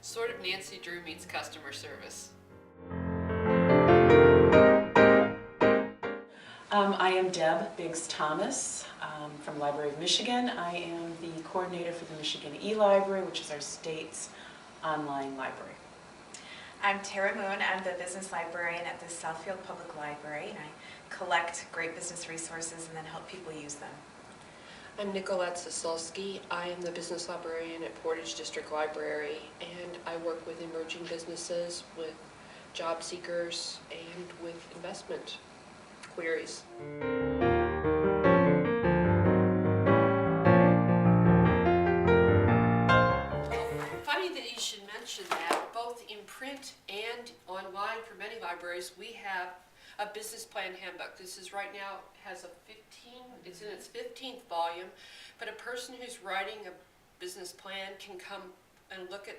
Sort of Nancy Drew meets customer service. I am Deb Biggs Thomas from Library of Michigan. I am the coordinator for the Michigan E-Library, which is our state's online library. I'm Tera Moon. I'm the business librarian at the Southfield Public Library, and I collect great business resources and then help people use them. I'm Nicolette Sosulski. I am the business librarian at Portage District Library, and I work with emerging businesses, with job seekers, and with investment queries. Funny that you should mention that. Both in print and online for many libraries, we have a business plan handbook. This is right now has it's in its 15th volume, but a person who's writing a business plan can come and look at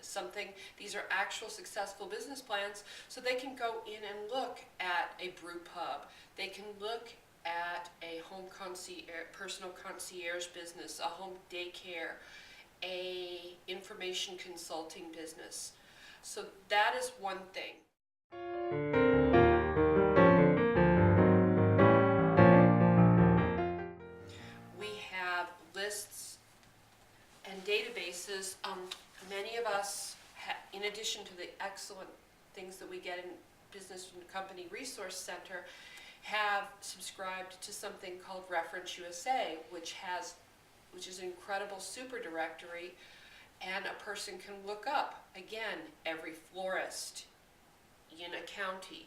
something. These are actual successful business plans, so they can go in and look at a brew pub. They can look at a home concierge, personal concierge business, a home daycare, a information consulting business. So that is one thing. We have lists and databases. Many of us, in addition to the excellent things that we get in Business and Company Resource Center, have subscribed to something called Reference USA, which is an incredible super directory, and a person can look up, again, every florist in a county,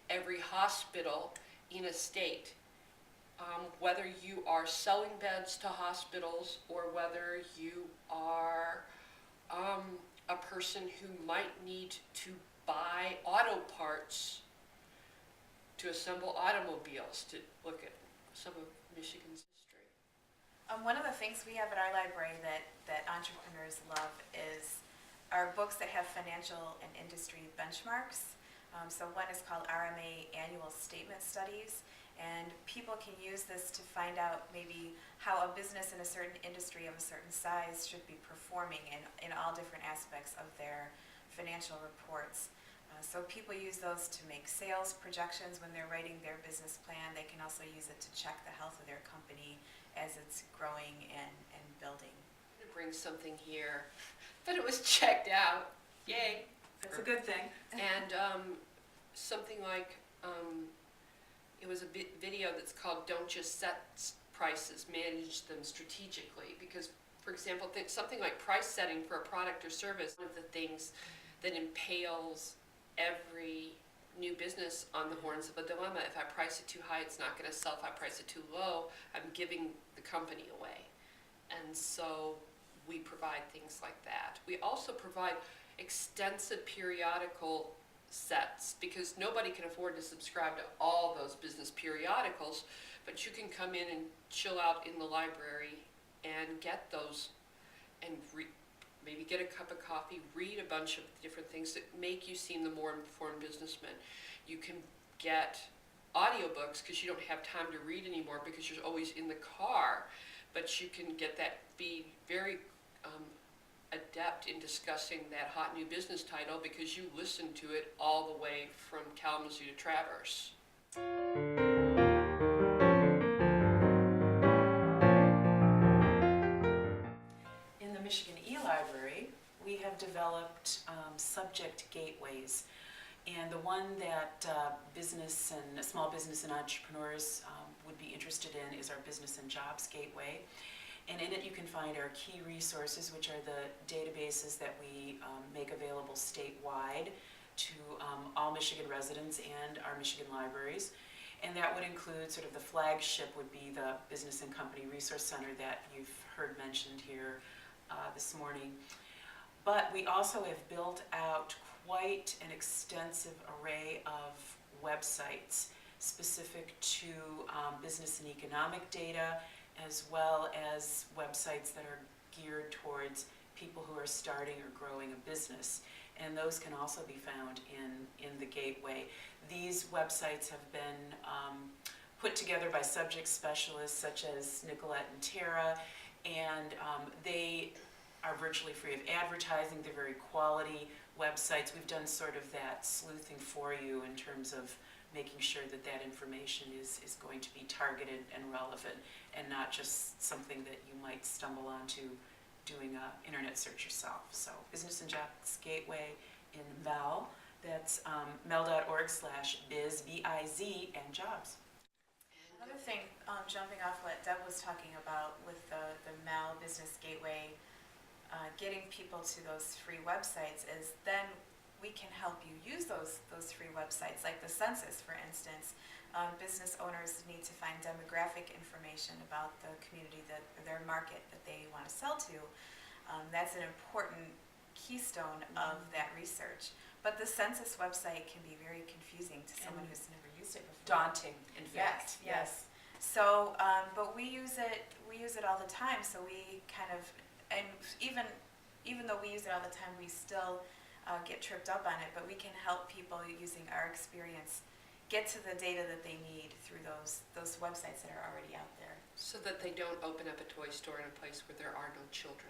every hospital in a state, whether you are selling beds to hospitals or whether you are a person who might need to buy auto parts to assemble automobiles, to look at some of Michigan's history. One of the things we have at our library that entrepreneurs love is our books that have financial and industry benchmarks. So one is called RMA Annual Statement Studies, and people can use this to find out maybe how a business in a certain industry of a certain size should be performing in all different aspects of their financial reports. So people use those to make sales projections when they're writing their business plan. They can also use it to check the health of their company as it's growing and building. I'm going to bring something here, but it was checked out. Yay. That's a good thing. And something like, it was a video that's called Don't Just Set Prices, Manage Them Strategically. Because, for example, something like price setting for a product or service, one of the things that impales every new business on the horns of a dilemma. If I price it too high, it's not going to sell. If I price it too low, I'm giving the company away. And so we provide things like that. We also provide extensive periodical sets, because nobody can afford to subscribe to all those business periodicals, but you can come in and chill out in the library and get those and maybe get a cup of coffee, read a bunch of different things that make you seem the more informed businessman. You can get audiobooks because you don't have time to read anymore because you're always in the car, but you can get that, be very adept in discussing that hot new business title because you listen to it all the way from Kalamazoo to Traverse. In the Michigan E-Library, we have developed subject gateways. And the one that small business and entrepreneurs would be interested in is our Business and Jobs Gateway. And in it you can find our key resources, which are the databases that we make available statewide to all Michigan residents and our Michigan libraries. And that would include sort of the flagship would be the Business and Company Resource Center that you've heard mentioned here this morning. But we also have built out quite an extensive array of websites specific to business and economic data, as well as websites that are geared towards people who are starting or growing a business. And those can also be found in the Gateway. These websites have been put put together by subject specialists such as Nicolette and Tera, and they are virtually free of advertising. They're very quality websites. We've done sort of that sleuthing for you in terms of making sure that that information is going to be targeted and relevant and not just something that you might stumble onto doing an internet search yourself. So Business and Jobs Gateway in MEL, that's mel.org/biz, B-I-Z, and jobs. Another thing, jumping off what Deb was talking about with the MEL Business Gateway, getting people to those free websites is then we can help you use those free websites, like the census, for instance. Business owners need to find demographic information about the community their market that they want to sell to. That's an important keystone of that research. But the census website can be very confusing to someone who's never used it before. Daunting, in fact. Yes. So, but we use it all the time. So we kind of, and even though we use it all the time, we still get tripped up on it. But we can help people using our experience get to the data that they need through those websites that are already out there. So that they don't open up a toy store in a place where there are no children.